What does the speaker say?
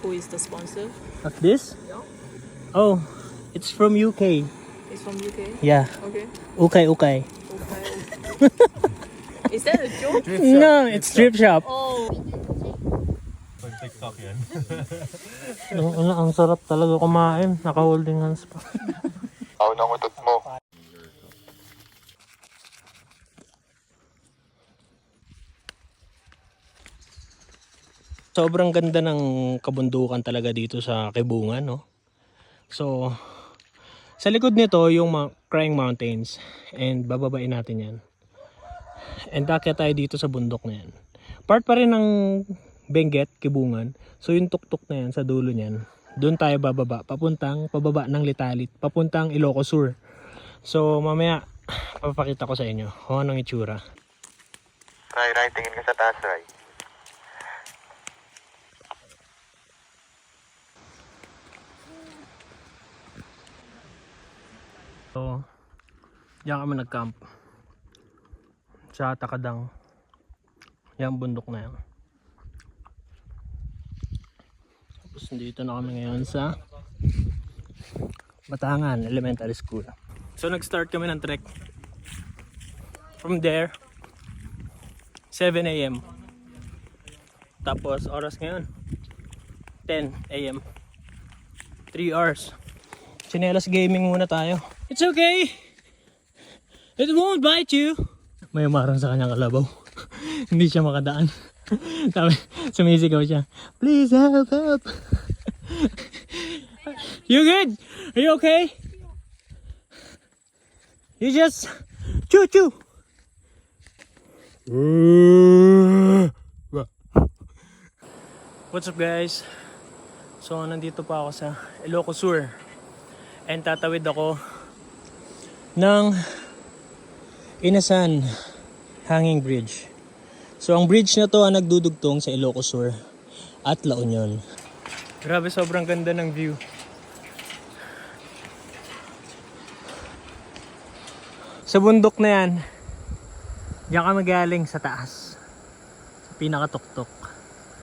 Who is the sponsor? Of this? Yeah. Oh, it's from UK. It's from UK? Yeah. Okay. Ukay, ukay. Okay. Is that a joke? No, it's strip shop. Oh. TikTok yan. Ang sarap talaga kumain. Naka-holding hands pa. Ako na utot mo. Sobrang ganda ng kabundukan talaga dito sa Kibungan, no? So, sa likod nito yung Crying Mountains and bababain natin yan. And akyat tayo dito sa bundok na yan. Part pa rin ng Benguet, Kibungan. So yung tuktok na yan sa dulo niyan, doon tayo bababa, pababa ng Litalit, papuntang Ilocos Sur. So mamaya, papakita ko sa inyo kung anong itsura. Ray, tingin ka sa taas, Ray. So, diyan kami nag-camp sa Takadang. Yan bundok na yan. Tapos dito na kami ngayon sa Batangan Elementary School. So nag-start kami ng trek. From there, 7 AM. Tapos oras ngayon, 10 AM. 3 hours. Chinelas gaming muna tayo. It's okay. It won't bite you. May umarang sa kanyang kalabaw. Hindi siya makadaan. Sabi, sumisigaw siya. Please help. You good? Are you okay? You just choo. What's up guys? So nandito pa ako sa Ilocos Sur. And tatawid ako ng Inasan Hanging Bridge. So ang bridge na to ang nagdudugtong sa Ilocos Sur at La Union. Grabe, sobrang ganda ng view. Sa bundok na yan, diyan ka magaling sa taas. Sa pinakatuktok.